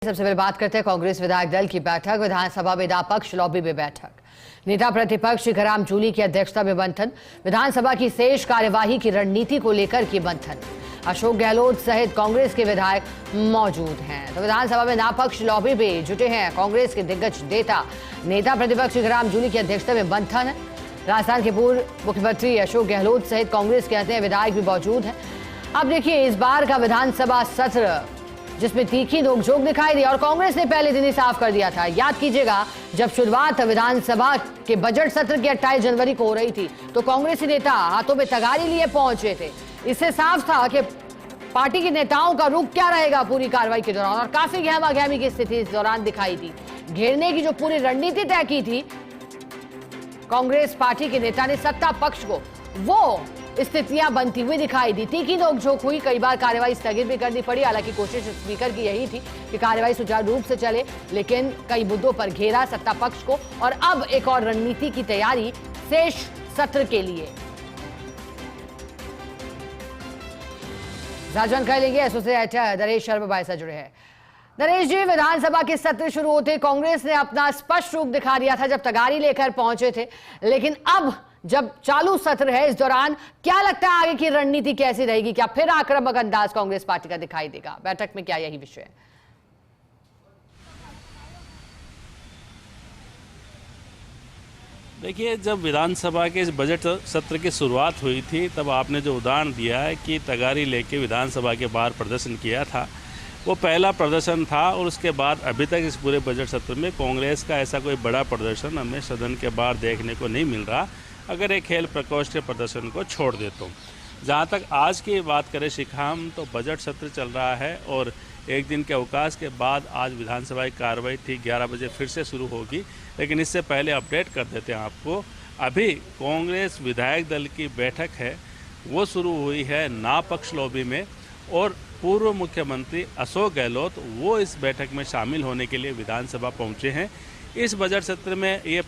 सबसे पहले बात करते हैं कांग्रेस विधायक दल की बैठक। विधानसभा में विपक्ष लॉबी में बैठक, नेता प्रतिपक्ष शिखराम जूली की अध्यक्षता में मंथन, विधानसभा की शेष कार्यवाही की रणनीति को लेकर की मंथन। अशोक गहलोत सहित कांग्रेस के विधायक मौजूद हैं। तो विधानसभा में नापक्ष लॉबी में जुटे हैं कांग्रेस के दिग्गज नेता प्रतिपक्ष शिखराम जूली की अध्यक्षता में मंथन है। राजस्थान के पूर्व मुख्यमंत्री अशोक गहलोत सहित कांग्रेस के अन्य विधायक भी मौजूद हैं। अब देखिए, इस बार का विधानसभा सत्र जिसमें तीखी नोकझोंक दिखाई दी और कांग्रेस ने पहले दिन ही साफ कर दिया था। याद कीजिएगा, जब शुरुआत विधानसभा के बजट सत्र की 28 जनवरी को हो रही थी तो कांग्रेसी नेता हाथों में तगारी लिए पहुंचे थे। इससे साफ था कि पार्टी के नेताओं का रुख क्या रहेगा पूरी कार्रवाई के दौरान, और काफी गहमागहमी की स्थिति इस दौरान दिखाई दी। घेरने की जो पूरी रणनीति तय की थी कांग्रेस पार्टी के नेता ने सत्ता पक्ष को, वो स्थितियां बनती हुई दिखाई दी। तीखी नोकझोंक हुई, कई बार कार्यवाही स्थगित भी करनी पड़ी। हालांकि कोशिश स्पीकर की यही थी कि कार्यवाही सुचारू रूप से चले, लेकिन कई मुद्दों पर घेरा सत्ता पक्ष को। और अब एक और रणनीति की तैयारी शेष सत्र के लिए। जानकारी लेंगे एसोसिएट नरेश शर्मा भाई से जुड़े हैं। नरेश जी, विधानसभा के सत्र शुरू होते कांग्रेस ने अपना स्पष्ट रूप दिखा दिया था जब तगारी लेकर पहुंचे थे, लेकिन अब जब चालू सत्र है, इस दौरान क्या लगता है आगे की रणनीति कैसी रहेगी? क्या फिर आक्रामक अंदाज कांग्रेस पार्टी का दिखाई देगा? बैठक में क्या यही विषय है? देखिए, जब विधानसभा के इस बजट सत्र की शुरुआत हुई थी तब आपने जो उदाहरण दिया है कि तगारी लेके विधानसभा के बाहर प्रदर्शन किया था, वो पहला प्रदर्शन था। और उसके बाद अभी तक इस पूरे बजट सत्र में कांग्रेस का ऐसा कोई बड़ा प्रदर्शन हमें सदन के बाहर देखने को नहीं मिल रहा, अगर एक खेल प्रकोष्ठ के प्रदर्शन को छोड़ दे तो। जहाँ तक आज की बात करें शिखाम, तो बजट सत्र चल रहा है और एक दिन के अवकाश के बाद आज विधानसभा की कार्रवाई ठीक 11 बजे फिर से शुरू होगी। लेकिन इससे पहले अपडेट कर देते हैं आपको, अभी कांग्रेस विधायक दल की बैठक है वो शुरू हुई है नापक्ष लॉबी में, और पूर्व मुख्यमंत्री अशोक गहलोत वो इस बैठक में शामिल होने के लिए विधानसभा पहुँचे हैं। इस बजट सत्र में ये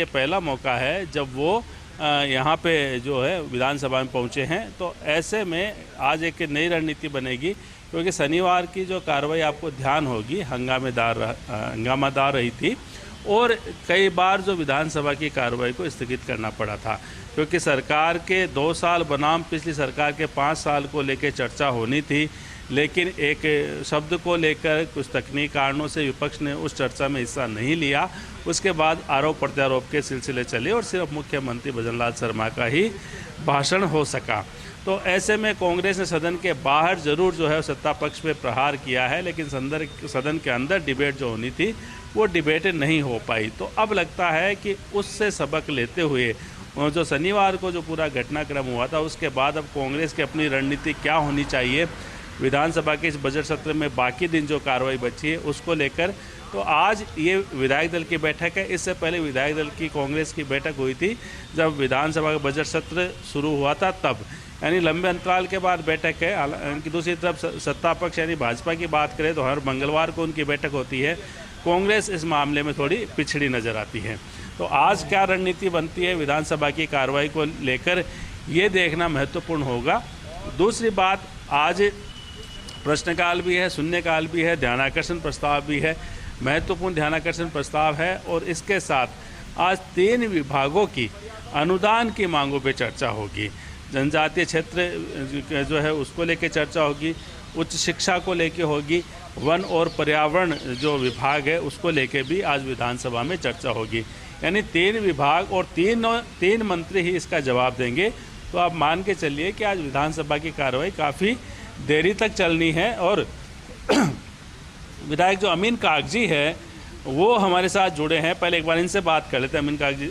पहला मौका है जब वो यहाँ पे जो है विधानसभा में पहुँचे हैं। तो ऐसे में आज एक नई रणनीति बनेगी, क्योंकि शनिवार की जो कार्रवाई आपको ध्यान होगी हंगामादार रही थी, और कई बार जो विधानसभा की कार्रवाई को स्थगित करना पड़ा था, क्योंकि सरकार के 2 साल बनाम पिछली सरकार के 5 साल को लेकर चर्चा होनी थी। लेकिन एक शब्द को लेकर कुछ तकनीकी कारणों से विपक्ष ने उस चर्चा में हिस्सा नहीं लिया। उसके बाद आरोप प्रत्यारोप के सिलसिले चले और सिर्फ मुख्यमंत्री भजनलाल शर्मा का ही भाषण हो सका। तो ऐसे में कांग्रेस ने सदन के बाहर जरूर जो है सत्ता पक्ष पे प्रहार किया है, लेकिन सदन के अंदर डिबेट जो होनी थी वो डिबेट नहीं हो पाई। तो अब लगता है कि उससे सबक लेते हुए जो शनिवार को जो पूरा घटनाक्रम हुआ था, उसके बाद अब कांग्रेस की अपनी रणनीति क्या होनी चाहिए विधानसभा के इस बजट सत्र में बाकी दिन जो कार्रवाई बची है उसको लेकर। तो आज ये विधायक दल की बैठक है। इससे पहले विधायक दल की कांग्रेस की बैठक हुई थी जब विधानसभा का बजट सत्र शुरू हुआ था, तब यानी लंबे अंतराल के बाद बैठक है। दूसरी तरफ सत्ता पक्ष यानी भाजपा की बात करें तो हर मंगलवार को उनकी बैठक होती है। कांग्रेस इस मामले में थोड़ी पिछड़ी नज़र आती है। तो आज क्या रणनीति बनती है विधानसभा की कार्रवाई को लेकर, ये देखना महत्वपूर्ण होगा। दूसरी बात, आज प्रश्नकाल भी है, शून्यकाल भी है, ध्यानाकर्षण प्रस्ताव भी है। महत्वपूर्ण ध्यानाकर्षण प्रस्ताव है, और इसके साथ आज 3 विभागों की अनुदान की मांगों पे चर्चा होगी। जनजातीय क्षेत्र जो है उसको लेके चर्चा होगी, उच्च शिक्षा को लेके होगी, वन और पर्यावरण जो विभाग है उसको लेके भी आज विधानसभा में चर्चा होगी। यानी 3 विभाग और तीन मंत्री ही इसका जवाब देंगे। तो आप मान के चलिए कि आज विधानसभा की कार्रवाई काफ़ी देरी तक चलनी है। और विधायक जो अमीन कागजी है वो हमारे साथ जुड़े हैं, पहले एक बार इनसे बात कर लेते हैं।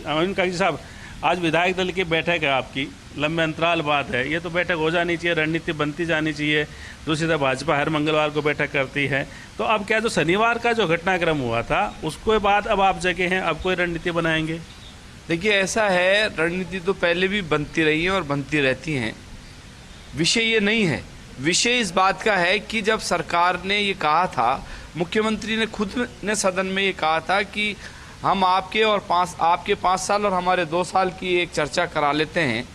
अमीन कागजी साहब, आज विधायक दल की बैठक है आपकी, लंबे अंतराल बाद है, ये तो बैठक हो जानी चाहिए, रणनीति बनती जानी चाहिए। दूसरी तरफ भाजपा हर मंगलवार को बैठक करती है। तो अब क्या जो शनिवार का जो घटनाक्रम हुआ था उसके बाद अब आप जगह हैं, अब कोई रणनीति बनाएंगे? देखिए, ऐसा है, रणनीति तो पहले भी बनती रही है और बनती रहती हैं। विषय ये नहीं है। विषय इस बात का है कि जब सरकार ने ये कहा था, मुख्यमंत्री ने खुद ने सदन में ये कहा था कि हम आपके 5 साल और हमारे 2 साल की एक चर्चा करा लेते हैं,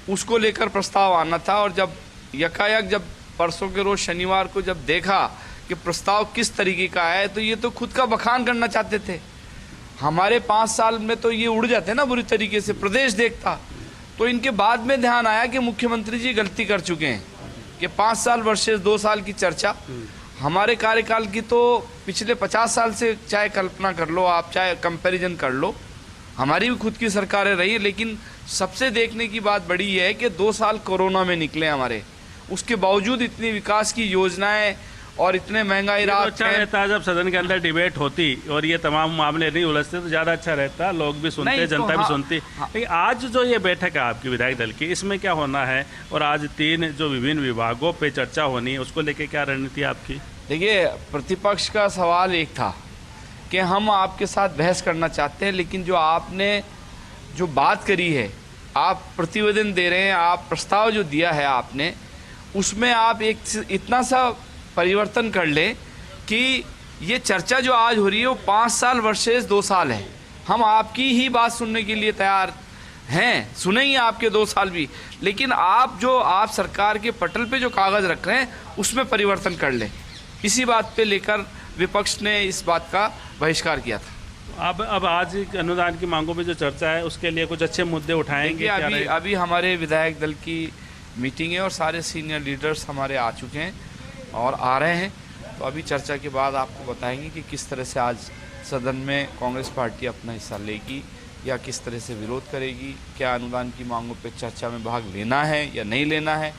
उसको लेकर प्रस्ताव आना था। और जब यकायक जब परसों के रोज शनिवार को जब देखा कि प्रस्ताव किस तरीके का है, तो ये तो खुद का बखान करना चाहते थे। हमारे 5 साल में तो ये उड़ जाते ना बुरी तरीके से, प्रदेश देखता। तो इनके बाद में ध्यान आया कि मुख्यमंत्री जी गलती कर चुके हैं कि 5 साल वर्सेस 2 साल की चर्चा। हमारे कार्यकाल की तो पिछले 50 साल से चाहे कल्पना कर लो आप, चाहे कंपैरिजन कर लो, हमारी भी खुद की सरकारें रही, लेकिन सबसे देखने की बात बड़ी है कि 2 साल कोरोना में निकले हमारे, उसके बावजूद इतनी विकास की योजनाएं और इतने महंगाई तो अच्छा रहता है जब सदन के अंदर डिबेट होती और ये तमाम मामले नहीं उलझते तो ज़्यादा अच्छा रहता, लोग भी सुनते, जनता भी सुनती। लेकिन आज जो ये बैठक है आपकी विधायक दल की, इसमें क्या होना है? और आज 3 जो विभिन्न विभागों पे चर्चा होनी है, उसको लेके क्या रणनीति आपकी? देखिए, प्रतिपक्ष का सवाल एक था कि हम आपके साथ बहस करना चाहते हैं, लेकिन जो आपने जो बात करी है, आप प्रतिवेदन दे रहे हैं, आप प्रस्ताव जो दिया है आपने, उसमें आप एक इतना सा परिवर्तन कर ले कि ये चर्चा जो आज हो रही है वो 5 साल वर्सेस 2 साल है। हम आपकी ही बात सुनने के लिए तैयार हैं, सुनेंगे आपके 2 साल भी, लेकिन आप सरकार के पटल पे जो कागज़ रख रहे हैं उसमें परिवर्तन कर लें। इसी बात पे लेकर विपक्ष ने इस बात का बहिष्कार किया था। अब आज अनुदान की मांगों पे जो चर्चा है उसके लिए कुछ अच्छे मुद्दे उठाएंगे? अभी हमारे विधायक दल की मीटिंग है और सारे सीनियर लीडर्स हमारे आ चुके हैं और आ रहे हैं, तो अभी चर्चा के बाद आपको बताएंगे कि किस तरह से आज सदन में कांग्रेस पार्टी अपना हिस्सा लेगी या किस तरह से विरोध करेगी, क्या अनुदान की मांगों पे चर्चा में भाग लेना है या नहीं लेना है,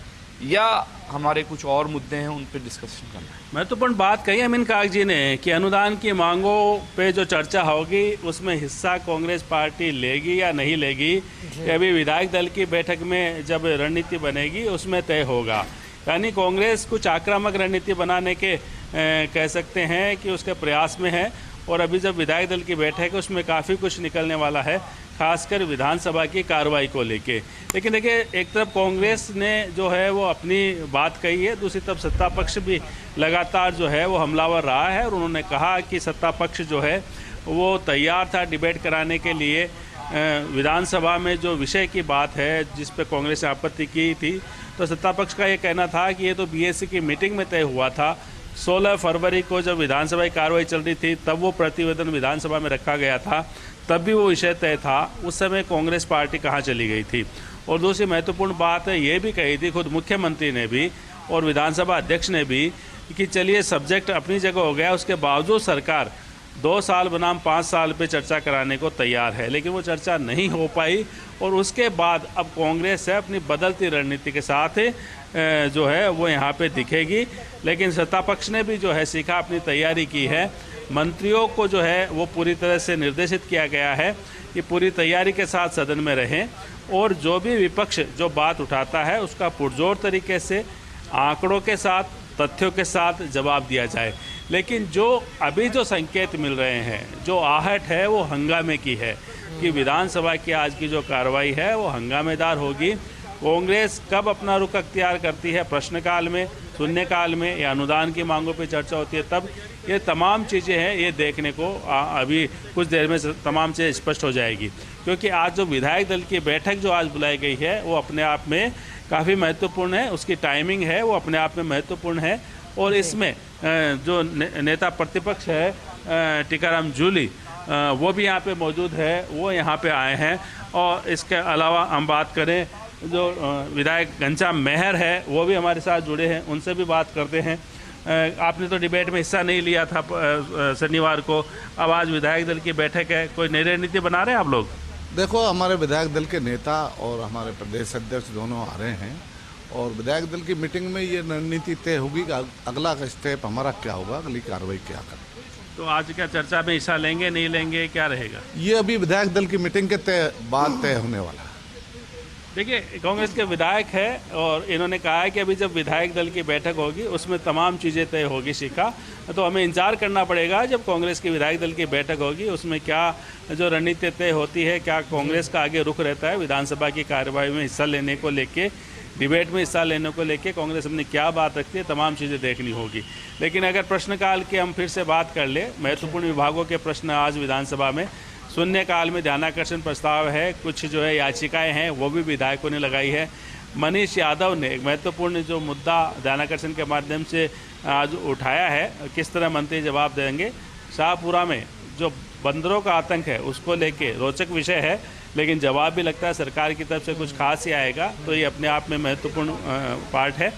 या हमारे कुछ और मुद्दे हैं उन पे डिस्कशन करना है। महत्वपूर्ण बात कही अमीन काग जी ने कि अनुदान की मांगों पे जो चर्चा होगी उसमें हिस्सा कांग्रेस पार्टी लेगी या नहीं लेगी, ये अभी विधायक दल की बैठक में जब रणनीति बनेगी उसमें तय होगा। यानी कांग्रेस कुछ आक्रामक रणनीति बनाने के कह सकते हैं कि उसके प्रयास में है, और अभी जब विधायक दल की बैठक है उसमें काफ़ी कुछ निकलने वाला है, खासकर विधानसभा की कार्रवाई को लेके। लेकिन देखिए, एक तरफ कांग्रेस ने जो है वो अपनी बात कही है, दूसरी तरफ सत्ता पक्ष भी लगातार जो है वो हमलावर रहा है, और उन्होंने कहा कि सत्ता पक्ष जो है वो तैयार था डिबेट कराने के लिए। विधानसभा में जो विषय की बात है जिस पे कांग्रेस ने आपत्ति की थी, तो सत्ता पक्ष का ये कहना था कि ये तो बीएससी की मीटिंग में तय हुआ था। 16 फरवरी को जब विधानसभा की कार्रवाई चल रही थी तब वो प्रतिवेदन विधानसभा में रखा गया था, तब भी वो विषय तय था। उस समय कांग्रेस पार्टी कहाँ चली गई थी? और दूसरी महत्वपूर्ण बात है, ये भी कही थी खुद मुख्यमंत्री ने भी और विधानसभा अध्यक्ष ने भी कि चलिए सब्जेक्ट अपनी जगह हो गया, उसके बावजूद सरकार 2 साल बनाम 5 साल पे चर्चा कराने को तैयार है, लेकिन वो चर्चा नहीं हो पाई। और उसके बाद अब कांग्रेस है अपनी बदलती रणनीति के साथ जो है वो यहाँ पे दिखेगी। लेकिन सत्ता पक्ष ने भी जो है सीखा, अपनी तैयारी की है। मंत्रियों को जो है वो पूरी तरह से निर्देशित किया गया है कि पूरी तैयारी के साथ सदन में रहें, और जो भी विपक्ष जो बात उठाता है उसका पुरजोर तरीके से आंकड़ों के साथ, तथ्यों के साथ जवाब दिया जाए। लेकिन जो अभी जो संकेत मिल रहे हैं, जो आहट है वो हंगामे की है कि विधानसभा की आज की जो कार्रवाई है वो हंगामेदार होगी। कांग्रेस कब अपना रुख अख्तियार करती है, प्रश्नकाल में, शून्यकाल में, या अनुदान की मांगों पे चर्चा होती है, तब ये तमाम चीज़ें हैं, ये देखने को अभी कुछ देर में तमाम चीज़ें स्पष्ट हो जाएगी। क्योंकि आज जो विधायक दल की बैठक जो आज बुलाई गई है वो अपने आप में काफ़ी महत्वपूर्ण है, उसकी टाइमिंग है वो अपने आप में महत्वपूर्ण है। और इसमें जो नेता प्रतिपक्ष है टीकाराम जूली, वो भी यहाँ पे मौजूद है, वो यहाँ पे आए हैं। और इसके अलावा हम बात करें जो विधायक घनश्याम मेहर है वो भी हमारे साथ जुड़े हैं, उनसे भी बात करते हैं। आपने तो डिबेट में हिस्सा नहीं लिया था शनिवार को, अब आज विधायक दल की बैठक है, कोई नई रणनीति बना रहे हैं आप लोग? देखो, हमारे विधायक दल के नेता और हमारे प्रदेश अध्यक्ष दोनों आ रहे हैं, और विधायक दल की मीटिंग में ये रणनीति तय होगी कि अगला स्टेप हमारा क्या होगा, अगली कार्रवाई क्या करें। तो आज क्या चर्चा में हिस्सा लेंगे, नहीं लेंगे, क्या रहेगा? ये अभी विधायक दल की मीटिंग के बाद तय होने वाला है। देखिए, कांग्रेस के विधायक है और इन्होंने कहा है कि अभी जब विधायक दल की बैठक होगी उसमें तमाम चीज़ें तय होगी शिखा, तो हमें इंतजार करना पड़ेगा जब कांग्रेस की विधायक दल की बैठक होगी उसमें क्या जो रणनीति तय होती है, क्या कांग्रेस का आगे रुख रहता है विधानसभा की कार्यवाही में हिस्सा लेने को लेके, डिबेट में हिस्सा लेने को लेके कांग्रेस अपनी क्या बात रखती है, तमाम चीज़ें देखनी होगी। लेकिन अगर प्रश्नकाल की हम फिर से बात कर ले, महत्वपूर्ण विभागों के प्रश्न आज विधानसभा में, शून्यकाल में ध्यानाकर्षण प्रस्ताव है, कुछ जो है याचिकाएं हैं वो भी विधायकों ने लगाई है। मनीष यादव ने एक महत्वपूर्ण जो मुद्दा ध्यानाकर्षण के माध्यम से आज उठाया है, किस तरह मंत्री जवाब देंगे। शाहपुरा में जो बंदरों का आतंक है उसको लेके रोचक विषय है, लेकिन जवाब भी लगता है सरकार की तरफ से कुछ खास ही आएगा, तो ये अपने आप में महत्वपूर्ण पार्ट है।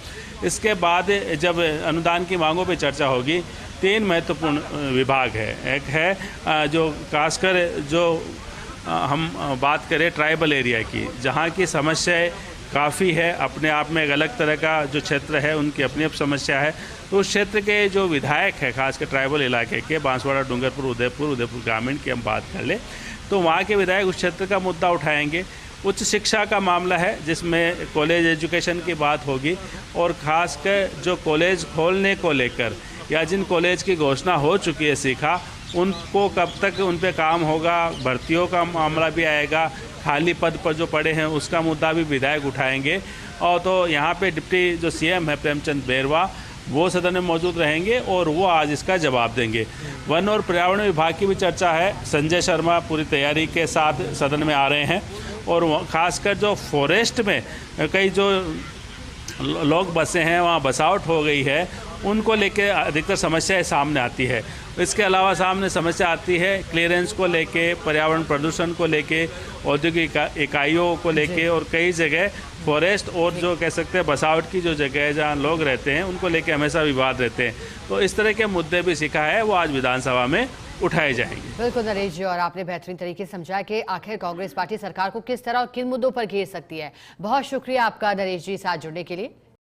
इसके बाद जब अनुदान की मांगों पे चर्चा होगी, 3 महत्वपूर्ण विभाग है। एक है जो खासकर जो हम बात करें ट्राइबल एरिया की, जहाँ की समस्याएं काफ़ी है, अपने आप में एक अलग तरह का जो क्षेत्र है उनकी अपनी अब समस्या है। तो उस क्षेत्र के जो विधायक है खासकर ट्राइबल इलाके के, बांसवाड़ा, डूंगरपुर, उदयपुर ग्रामीण की हम बात कर ले, तो वहाँ के विधायक उस क्षेत्र का मुद्दा उठाएंगे। उच्च शिक्षा का मामला है जिसमें कॉलेज एजुकेशन की बात होगी, और ख़ासकर जो कॉलेज खोलने को लेकर या जिन कॉलेज की घोषणा हो चुकी है सीखा, उनको कब तक उन पे काम होगा, भर्तियों का मामला भी आएगा, खाली पद पर जो पड़े हैं उसका मुद्दा भी विधायक उठाएंगे। और तो यहाँ पे डिप्टी जो सीएम है प्रेमचंद बैरवा, वो सदन में मौजूद रहेंगे और वो आज इसका जवाब देंगे। वन और पर्यावरण विभाग की भी चर्चा है। संजय शर्मा पूरी तैयारी के साथ सदन में आ रहे हैं, और खासकर जो फॉरेस्ट में कई जो लोग बसे हैं, वहाँ बसावट हो गई है, उनको लेके अधिकतर समस्याएं सामने आती है। इसके अलावा सामने समस्या आती है क्लियरेंस को लेके, पर्यावरण प्रदूषण को लेके, औद्योगिक इकाइयों को लेके, और कई जगह फॉरेस्ट और जो कह सकते हैं बसावट की जो जगह है जहाँ लोग रहते हैं उनको लेके हमेशा विवाद रहते हैं। तो इस तरह के मुद्दे भी सीखा है वो आज विधानसभा में उठाए जाएंगे। बिल्कुल नरेश जी, और आपने बेहतरीन तरीके से समझा कि आखिर कांग्रेस पार्टी सरकार को किस तरह और किन मुद्दों पर घेर सकती है। बहुत शुक्रिया आपका नरेश जी साथ जुड़ने के लिए।